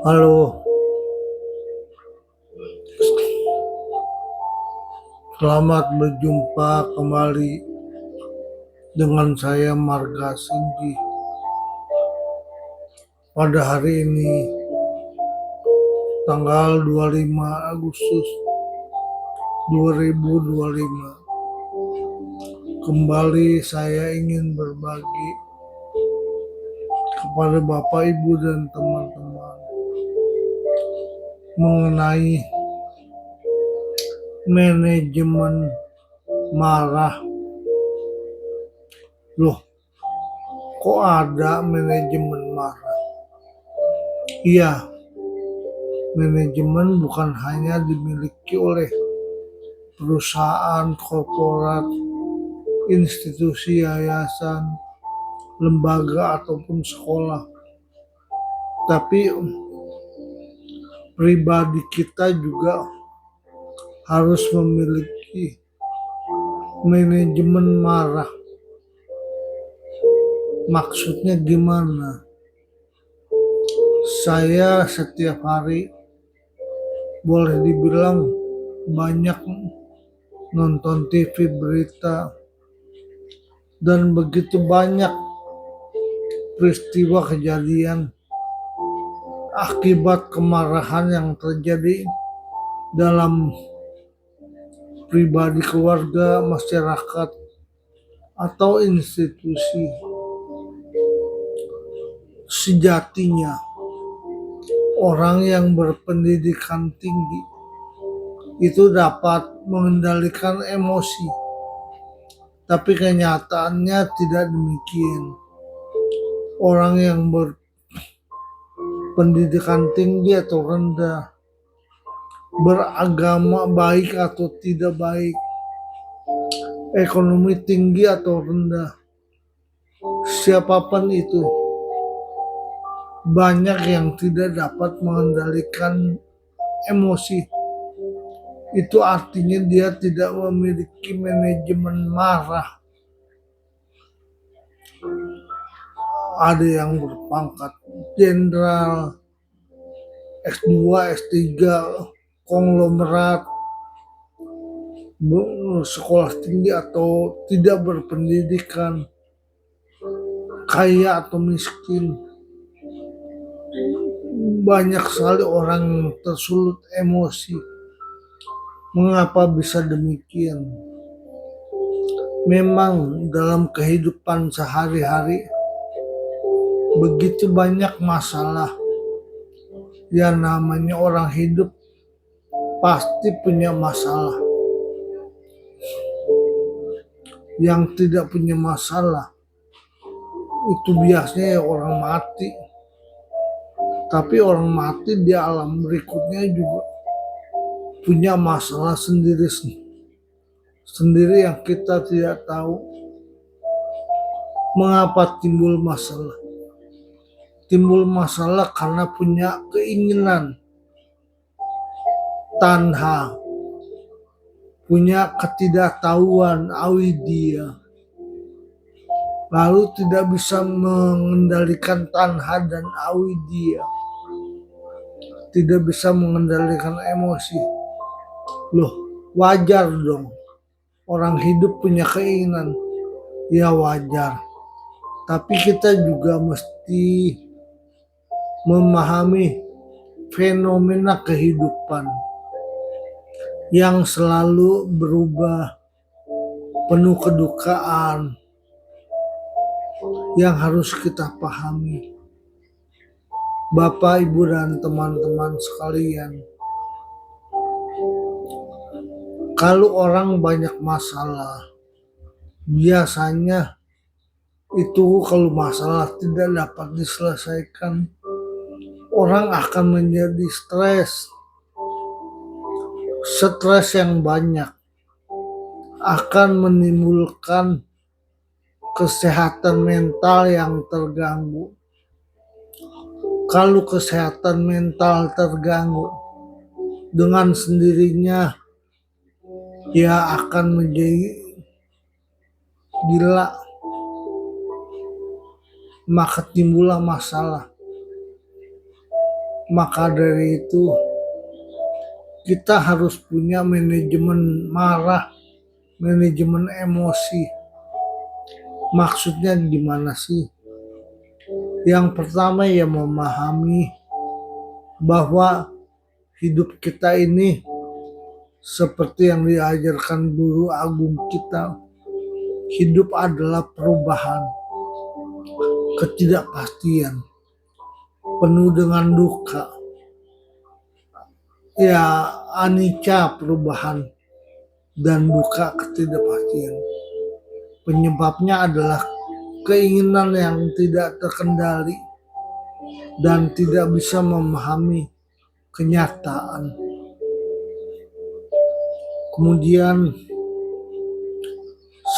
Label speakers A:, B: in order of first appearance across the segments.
A: Halo, selamat berjumpa kembali dengan saya Marga Singgi. Pada hari ini, tanggal 25 Agustus 2025, kembali saya ingin berbagi kepada Bapak, Ibu, dan teman-teman mengenai manajemen marah. Loh, kok ada manajemen marah? Iya, manajemen bukan hanya dimiliki oleh perusahaan, korporat, institusi, yayasan, lembaga, ataupun sekolah. Tapi pribadi kita juga harus memiliki manajemen marah. Maksudnya gimana? Saya setiap hari boleh dibilang banyak nonton TV berita dan begitu banyak peristiwa kejadian akibat kemarahan yang terjadi dalam pribadi, keluarga, masyarakat, atau institusi. Sejatinya, orang yang berpendidikan tinggi itu dapat mengendalikan emosi, tapi kenyataannya tidak demikian. Orang yang berpendidikan tinggi atau rendah, beragama baik atau tidak baik, ekonomi tinggi atau rendah, siapapun itu, banyak yang tidak dapat mengendalikan emosi. Itu artinya dia tidak memiliki manajemen marah. Ada yang berpangkat jenderal, S2, S3, konglomerat, sekolah tinggi atau tidak berpendidikan, kaya atau miskin. Banyak sekali orang tersulut emosi. Mengapa bisa demikian? Memang dalam kehidupan sehari-hari begitu banyak masalah. Yang namanya orang hidup pasti punya masalah. Yang tidak punya masalah itu biasanya orang mati. Tapi orang mati di alam berikutnya juga punya masalah sendiri yang kita tidak tahu. Mengapa timbul masalah? Timbul masalah karena punya keinginan, tanha, punya ketidaktahuan, awidia, lalu tidak bisa mengendalikan tanha dan awidia, tidak bisa mengendalikan emosi. Loh, wajar dong, orang hidup punya keinginan, ya wajar. Tapi kita juga mesti memahami fenomena kehidupan yang selalu berubah, penuh kedukaan, yang harus kita pahami. Bapak, Ibu, dan teman-teman sekalian, kalau orang banyak masalah, biasanya itu kalau masalah tidak dapat diselesaikan, orang akan menjadi stres. Stres yang banyak akan menimbulkan kesehatan mental yang terganggu. Kalau kesehatan mental terganggu, dengan sendirinya dia akan menjadi gila, maka timbullah masalah. Maka dari itu kita harus punya manajemen marah, manajemen emosi. Maksudnya gimana sih? Yang pertama ya memahami bahwa hidup kita ini seperti yang diajarkan guru agung kita, hidup adalah perubahan, ketidakpastian, penuh dengan duka. Ya, anicca perubahan dan duka ketidakpastian. Penyebabnya adalah keinginan yang tidak terkendali dan tidak bisa memahami kenyataan. Kemudian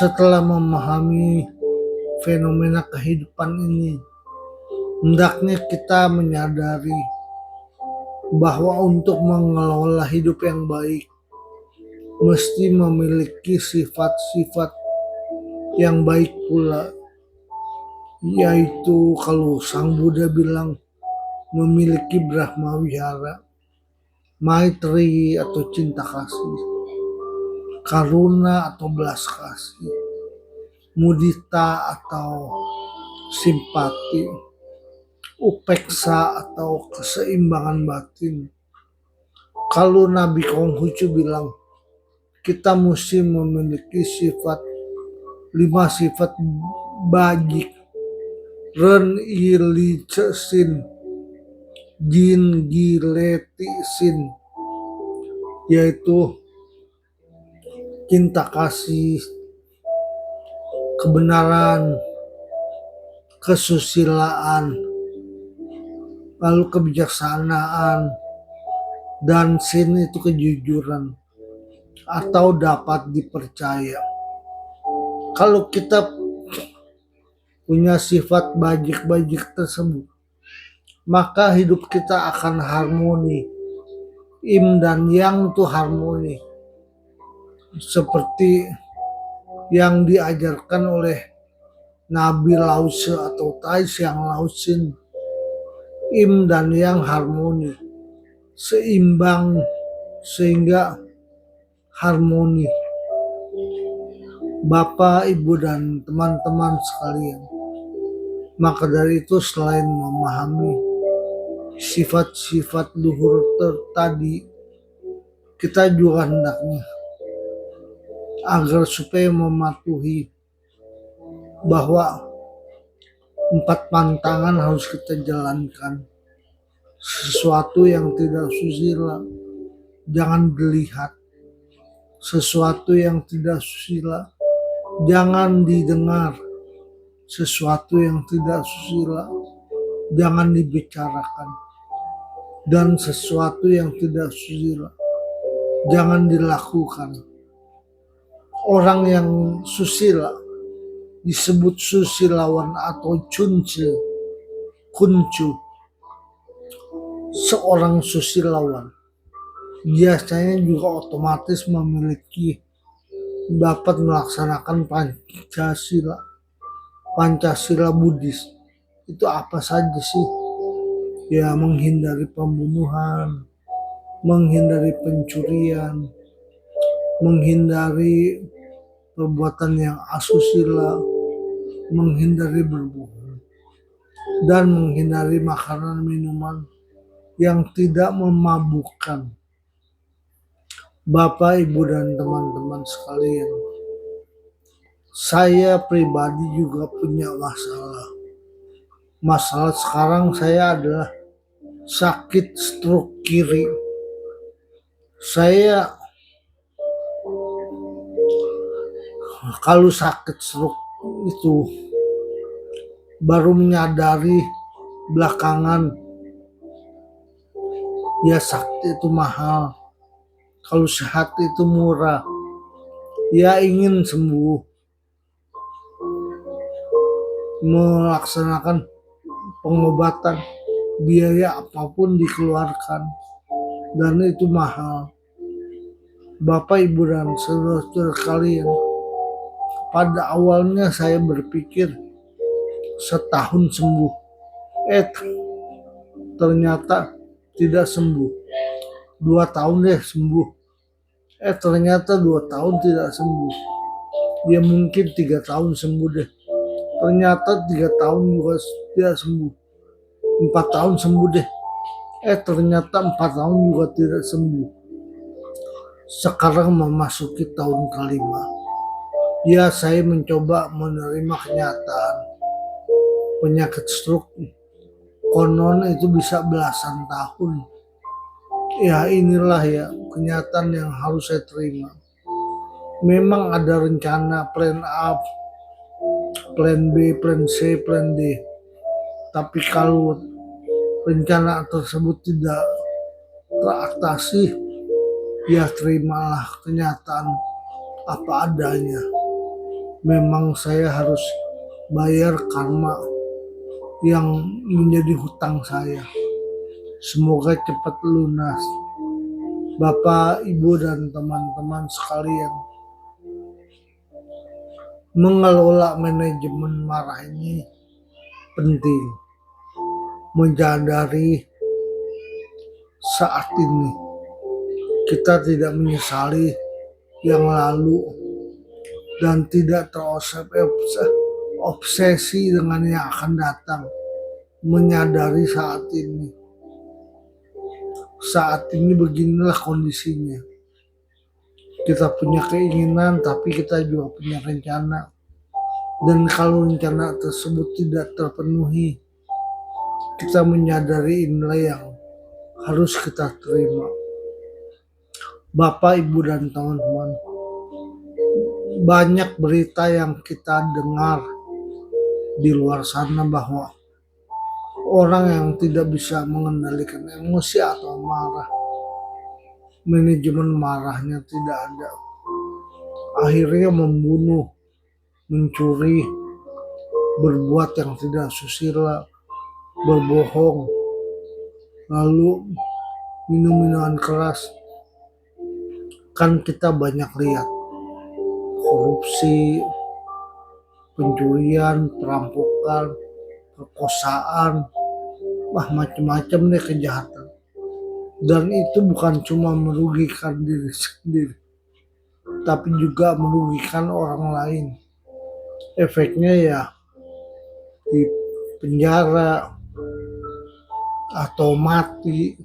A: setelah memahami fenomena kehidupan ini, hendaknya kita menyadari bahwa untuk mengelola hidup yang baik mesti memiliki sifat-sifat yang baik pula, yaitu kalau Sang Buddha bilang memiliki Brahma Wihara, Maitri atau cinta kasih, Karuna atau belas kasih, Mudita atau simpati, Upeksa atau keseimbangan batin. Kalau Nabi Konghucu bilang kita mesti memiliki sifat 5 sifat bajik, Ren ili sin, Jin gileti sin, yaitu cinta kasih, kebenaran, kesusilaan, lalu kebijaksanaan, dan sin itu kejujuran atau dapat dipercaya. Kalau kita punya sifat bajik-bajik tersebut, maka hidup kita akan harmoni. Im dan yang itu harmoni. Seperti yang diajarkan oleh Nabi Lause atau Tai Siang Lausin. Im dan yang harmoni, seimbang sehingga harmoni. Bapak, Ibu, dan teman-teman sekalian, maka dari itu selain memahami sifat-sifat luhur tadi, kita juga hendaknya agar supaya mematuhi bahwa 4 pantangan harus kita jalankan. Sesuatu yang tidak susila jangan dilihat, sesuatu yang tidak susila jangan didengar, sesuatu yang tidak susila jangan dibicarakan, dan sesuatu yang tidak susila jangan dilakukan. Orang yang susila disebut susilawan atau kuncu. Seorang susilawan biasanya juga otomatis memiliki dapat melaksanakan Pancasila Buddhis. Itu apa saja sih? Ya, menghindari pembunuhan, menghindari pencurian, menghindari perbuatan yang asusila, menghindari berbohong, dan menghindari makanan minuman yang tidak memabukkan. Bapak, Ibu, dan teman-teman sekalian, saya pribadi juga punya masalah. Masalah sekarang saya adalah sakit stroke kiri. Saya kalau sakit stroke itu baru menyadari belakangan, ya sakit itu mahal, kalau sehat itu murah. Ya ingin sembuh, melaksanakan pengobatan, biaya apapun dikeluarkan, dan itu mahal. Bapak, Ibu, dan saudara-saudara kalian, pada awalnya saya berpikir setahun sembuh. Ternyata tidak sembuh. 2 tahun deh sembuh. Ternyata 2 tahun tidak sembuh. Ya mungkin 3 tahun sembuh deh. Ternyata 3 tahun juga tidak sembuh. 4 tahun sembuh deh. Ternyata 4 tahun juga tidak sembuh. Sekarang memasuki tahun kelima. Ya, saya mencoba menerima kenyataan. Penyakit stroke konon itu bisa belasan tahun. Ya inilah ya kenyataan yang harus saya terima. Memang ada rencana plan A, plan B, plan C, plan D. Tapi kalau rencana tersebut tidak teratasi, ya terimalah kenyataan apa adanya. Memang saya harus bayar karma yang menjadi hutang saya. Semoga cepat lunas. Bapak, Ibu, dan teman-teman sekalian, mengelola manajemen marah ini penting. Menyadari saat ini kita tidak menyesali yang lalu dan tidak terobsesi dengan yang akan datang. Menyadari saat ini beginilah kondisinya. Kita punya keinginan tapi kita juga punya rencana. Dan kalau rencana tersebut tidak terpenuhi, kita menyadari inilah yang harus kita terima. Bapak, Ibu, dan teman-teman, banyak berita yang kita dengar di luar sana bahwa orang yang tidak bisa mengendalikan emosi atau marah, manajemen marahnya tidak ada, akhirnya membunuh, mencuri, berbuat yang tidak susila, berbohong, lalu minum minuman keras. Kan kita banyak lihat korupsi, pencurian, perampokan, perkosaan, macam-macam deh kejahatan. Dan itu bukan cuma merugikan diri sendiri, tapi juga merugikan orang lain. Efeknya ya di penjara atau mati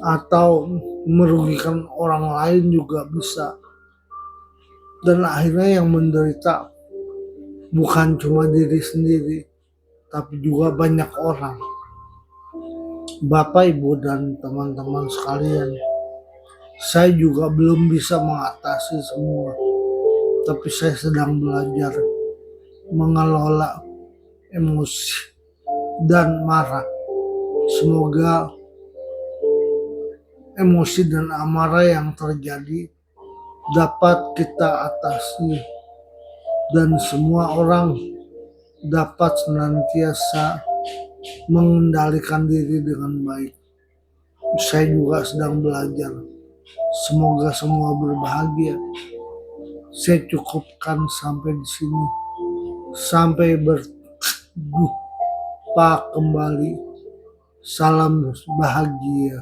A: atau merugikan orang lain juga bisa. Dan akhirnya yang menderita bukan cuma diri sendiri, tapi juga banyak orang. Bapak, Ibu, dan teman-teman sekalian, saya juga belum bisa mengatasi semua, tapi saya sedang belajar mengelola emosi dan marah. Semoga emosi dan amarah yang terjadi dapat kita atasi dan semua orang dapat senantiasa mengendalikan diri dengan baik. Saya juga sedang belajar. Semoga semua berbahagia. Saya cukupkan sampai di sini. Sampai berjumpa kembali. Salam bahagia.